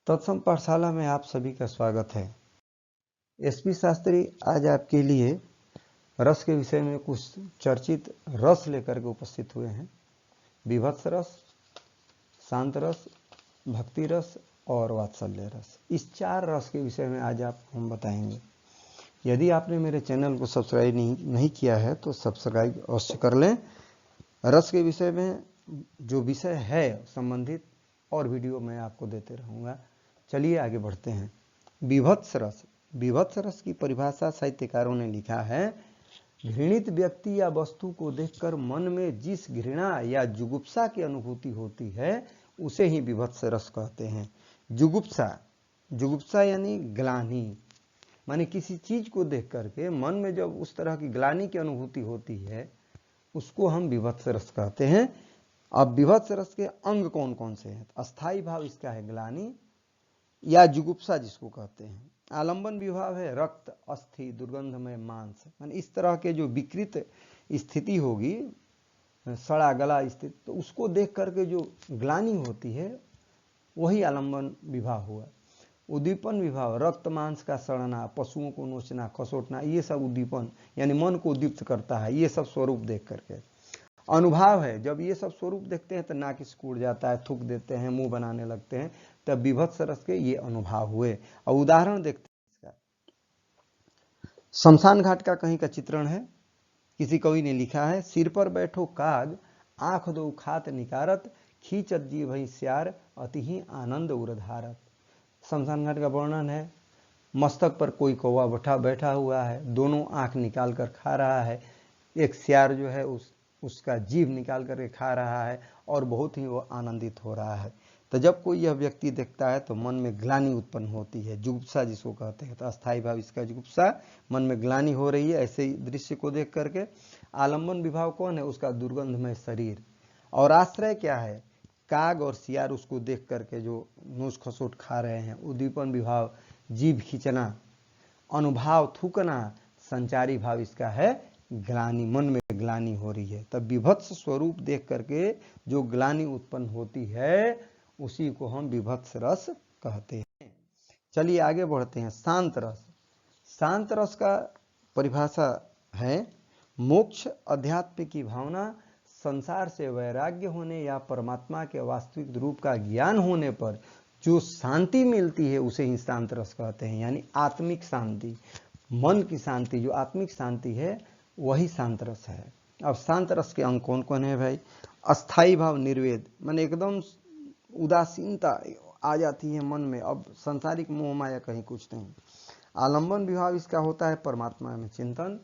तत्सम पाठशाला में आप सभी का स्वागत है। एसपी शास्त्री आज आपके लिए रस के विषय में कुछ चर्चित रस लेकर के उपस्थित हुए हैं। विभत्स रस, शांत रस, भक्ति रस और वात्सल्य रस। इस 4 रस के विषय में आज आपको हम बताएंगे। यदि आपने मेरे चैनल को सब्सक्राइब नहीं किया है तो सब्सक्राइब अवश्य कर लें। रस के विषय में जो विषय है संबंधित और वीडियो मैं आपको देते रहूँगा। चलिए आगे बढ़ते हैं। विभत्स रस। विभत्स रस की परिभाषा साहित्यकारों ने लिखा है, घृणित व्यक्ति या वस्तु को देखकर मन में जिस घृणा या जुगुप्सा की अनुभूति होती है उसे ही विभत्स रस कहते हैं। जुगुप्सा, जुगुप्सा यानी ग्लानि, माने किसी चीज को देख करके मन में जब उस तरह की ग्लानि की अनुभूति होती है उसको हम विभत्स रस कहते हैं। अब विभत्स रस के अंग कौन कौन से हैं? अस्थाई भाव इसका है ग्लानि या जुगुप्सा जिसको कहते हैं। आलंबन विभाव है रक्त, अस्थि, दुर्गंधमय मांस, माने इस तरह के जो विकृत स्थिति होगी, सड़ा गला स्थिति, तो उसको देख करके जो ग्लानि होती है वही आलंबन विभाव हुआ। उद्दीपन विभाव रक्त मांस का सड़ना, पशुओं को नोचना, खसोटना, ये सब उद्दीपन यानी मन को उद्दीप्त करता है, ये सब स्वरूप देख करके। अनुभव है, जब ये सब स्वरूप देखते हैं तो नाक सिकुड़ जाता है, थूक देते हैं, मुंह बनाने लगते हैं, तब विभत्स रस के ये अनुभव हुए। और उदाहरण देखते हैं इसका। शमशान घाट का कहीं का चित्रण है। किसी कवि ने लिखा है, सिर पर बैठो काग, आंख दो खात निकारत, खींचत जी भई स्यार, अति ही आनंद उरधारत। शमशान घाट का वर्णन है। मस्तक पर कोई कौवा बैठा हुआ है, दोनों आंख निकाल कर खा रहा है। एक सियार जो है उसका जीभ निकाल करके खा रहा है और बहुत ही वो आनंदित हो रहा है। तो जब कोई यह व्यक्ति देखता है तो मन में ग्लानि उत्पन्न होती है, जुगुप्सा जिसको कहते हैं। तो अस्थाई भाव इसका जुगुप्सा, मन में ग्लानि हो रही है ऐसे दृश्य को देख करके। आलंबन विभाव कौन है? उसका दुर्गंधमय शरीर। और आश्रय क्या है? काग और सियार उसको देख करके जो नोच खसोट खा रहे हैं। उद्दीपन विभाव जीभ खींचना, अनुभाव थूकना, संचारी भाव इसका है ग्लानि, मन में ग्लानि हो रही है। तब विभत्स स्वरूप देख करके जो ग्लानि उत्पन्न होती है उसी को हम विभत्स रस कहते हैं। चलिए आगे बढ़ते हैं। शांत रस। शांत रस का परिभाषा है, मोक्ष, अध्यात्म की भावना, संसार से वैराग्य होने या परमात्मा के वास्तविक रूप का ज्ञान होने पर जो शांति मिलती है उसे ही शांत रस कहते हैं। यानी आत्मिक शांति, मन की शांति, जो आत्मिक शांति है वही शांत रस है। अब शांत रस के अंग कौन कौन है भाई? अस्थाई भाव निर्वेद, माने एकदम उदासीनता आ जाती है मन में, अब संसारिक मोह माया कहीं कुछ नहीं। आलंबन विभाव इसका होता है परमात्मा में चिंतन,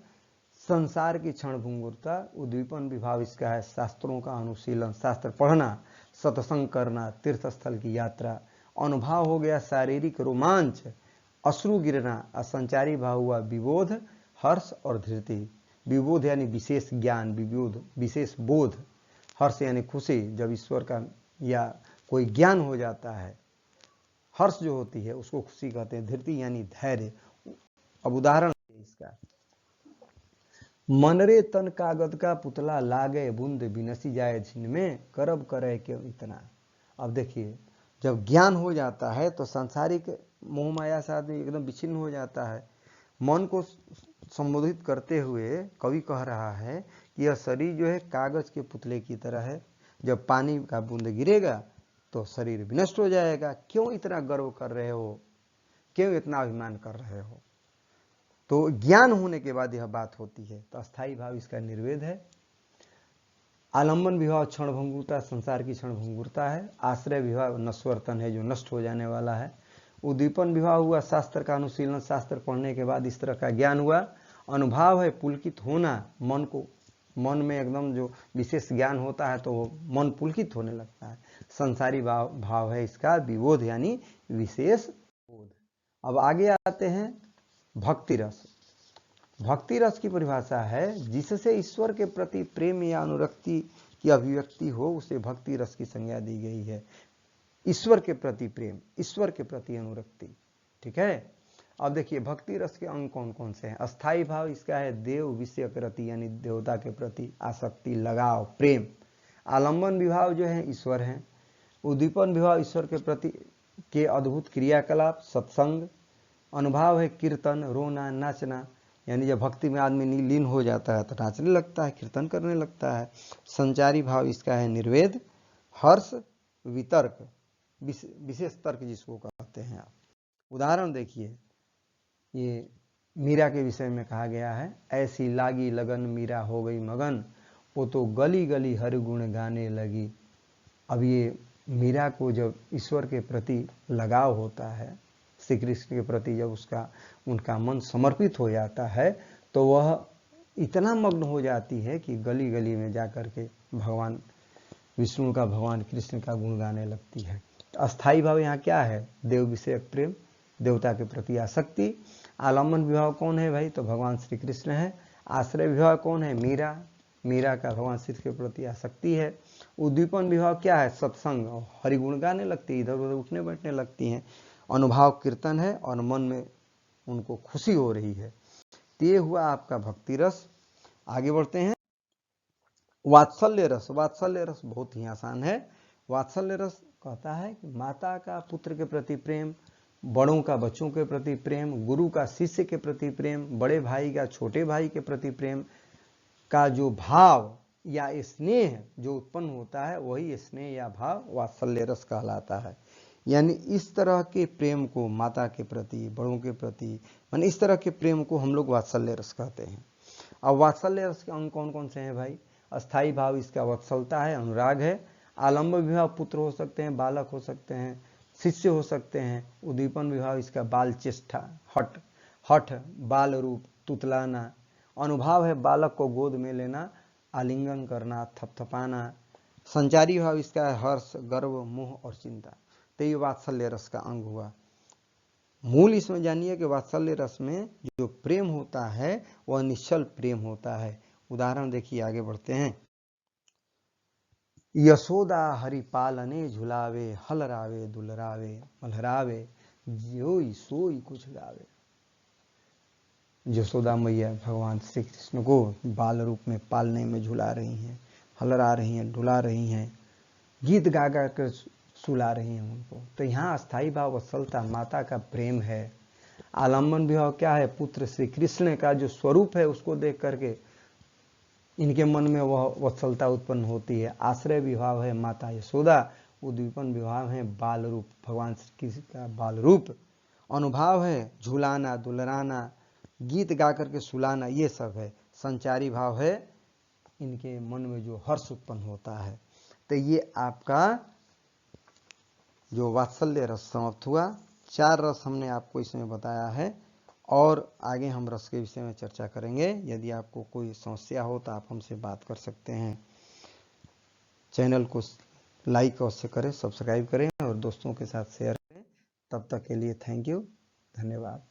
संसार की क्षणभंगुरता। उद्दीपन विभाव इसका है शास्त्रों का अनुशीलन, शास्त्र पढ़ना, सत्संग करना, तीर्थ स्थल की यात्रा। अनुभव हो गया शारीरिक रोमांच, अश्रु गिरना। असंचारी भाव हुआ विबोध, हर्ष और धृति। विबोध यानी विशेष ज्ञान, विबोध विशेष बोध। हर्ष यानी खुशी, जब ईश्वर का या कोई ज्ञान हो जाता है। हर्ष जो होती है उसको खुशी कहते हैं। धृति यानी धैर्य। अब उदाहरण इसका, मनरे तन कागज का पुतला, लागे बूंद बिनसी जाए झिनमें, करब करे क्यों इतना। अब देखिए, जब ज्ञान हो जाता है तो सांसारिक मोह माया से आदमी एकदम विच्छिन्न हो जाता है। मन को संबोधित करते हुए कवि कह रहा है कि यह शरीर जो है कागज के पुतले की तरह है, जब पानी का बूंद गिरेगा तो शरीर विनष्ट हो जाएगा। क्यों इतना गर्व कर रहे हो, क्यों इतना अभिमान कर रहे हो? तो ज्ञान होने के बाद यह बात होती है। तो अस्थाई भाव इसका निर्वेद है। आलंबन विभाव क्षणभंगुरता, संसार की क्षणभंगुरता है। आश्रय विभाव नश्वर्तन है, जो नष्ट हो जाने वाला है। उद्दीपन विभाव हुआ शास्त्र का अनुशीलन, शास्त्र पढ़ने के बाद इस तरह का ज्ञान हुआ। अनुभाव है पुलकित होना, मन में एकदम जो विशेष ज्ञान होता है तो वो मन पुलकित होने लगता है। संसारी भाव है इसका विबोध यानी विशेष बोध। अब आगे आते हैं भक्ति रस। भक्ति रस की परिभाषा है, जिससे ईश्वर के प्रति प्रेम या अनुरक्ति की अभिव्यक्ति हो उसे भक्ति रस की संज्ञा दी गई है। ईश्वर के प्रति प्रेम, ईश्वर के प्रति अनुरक्ति, ठीक है। अब देखिए भक्ति रस के अंग कौन कौन से हैं? अस्थाई भाव इसका है देव विषयक रति, यानी देवता के प्रति आसक्ति, लगाव, प्रेम। आलंबन विभाव जो है ईश्वर है। उद्दीपन विभाव ईश्वर के प्रति के अद्भुत क्रियाकलाप, सत्संग, अनुभाव है कीर्तन, रोना, नाचना, यानी जब भक्ति में आदमी लीन हो जाता है तो नाचने लगता है, कीर्तन करने लगता है। संचारी भाव इसका है निर्वेद, हर्ष, वितर्क, विशेष तर्क जिसको कहते हैं आप। उदाहरण देखिए, ये मीरा के विषय में कहा गया है, ऐसी लागी लगन मीरा हो गई मगन, वो तो गली गली हर गुण गाने लगी। अब ये मीरा को जब ईश्वर के प्रति लगाव होता है, श्री कृष्ण के प्रति जब उनका मन समर्पित हो जाता है, तो वह इतना मग्न हो जाती है कि गली गली में जाकर के भगवान विष्णु का, भगवान कृष्ण का गुण गाने लगती है। अस्थाई भाव यहाँ क्या है? देव विषयक प्रेम, देवता के प्रति आसक्ति। आलम्बन विभाव कौन है भाई? तो भगवान श्री कृष्ण है। आश्रय विभाव कौन है? मीरा, मीरा का भगवान श्री के प्रति आसक्ति है। उद्दीपन विभाव क्या है? सत्संग, हरिगुण गाने लगती है, इधर उधर उठने बैठने लगती हैं। अनुभाव कीर्तन है और मन में उनको खुशी हो रही है। तो ये हुआ आपका भक्ति रस। आगे बढ़ते हैं, वात्सल्य रस। वात्सल्य रस बहुत ही आसान है। वात्सल्य रस कहता है कि माता का पुत्र के प्रति प्रेम, बड़ों का बच्चों के प्रति प्रेम, गुरु का शिष्य के प्रति प्रेम, बड़े भाई का छोटे भाई के प्रति प्रेम का जो भाव या स्नेह जो उत्पन्न होता है, वही स्नेह या भाव वात्सल्य रस कहलाता है। यानी इस तरह के प्रेम को माता के प्रति, बड़ों के प्रति, माने इस तरह के प्रेम को हम लोग वात्सल्य रस कहते हैं। अब वात्सल्य रस के अंग कौन कौन से हैं भाई? अस्थाई भाव इसका वत्सलता है, अनुराग है। आलम्ब विभाव पुत्र हो सकते हैं, बालक हो सकते हैं, शिष्य हो सकते हैं। उद्दीपन विभाव इसका बाल चेष्टा, हठ, बाल रूप, तुतलाना। अनुभाव है बालक को गोद में लेना, आलिंगन करना, थपथपाना। संचारी भाव इसका है हर्ष, गर्व, मोह और चिंता। तो ये वात्सल्य रस का अंग हुआ। मूल इसमें जानिए कि वात्सल्य रस में जो प्रेम होता है वह निश्चल प्रेम होता है। उदाहरण देखिए, आगे बढ़ते हैं। यशोदा हरि पालने झुलावे, हलरावे दुलरावे मलहरावे, जोई सोई कुछ गावे। यशोदा मैया भगवान श्री कृष्ण को बाल रूप में पालने में झुला रही हैं, हलरा रही हैं, डुला रही हैं, गीत गा गा कर सुला रही हैं उनको। तो यहाँ अस्थाई भाव वत्सलता माता का प्रेम है। आलम्बन विभाव क्या है? पुत्र श्री कृष्ण का जो स्वरूप है उसको देख करके इनके मन में वह वत्सलता उत्पन्न होती है। आश्रय विभाव है माता यशोदा। उद्दीपन विभाव है बाल रूप, भगवान श्री कृष्ण का बाल रूप। अनुभाव है झुलाना, दुलराना, गीत गा करके सुलाना, ये सब है। संचारी भाव है इनके मन में जो हर्ष उत्पन्न होता है। तो ये आपका जो वात्सल्य रस समाप्त हुआ। 4 रस हमने आपको इसमें बताया है और आगे हम रस के विषय में चर्चा करेंगे। यदि आपको कोई समस्या हो तो आप हमसे बात कर सकते हैं। चैनल को लाइक अवश्य करें, सब्सक्राइब करें और दोस्तों के साथ शेयर करें। तब तक के लिए थैंक यू, धन्यवाद।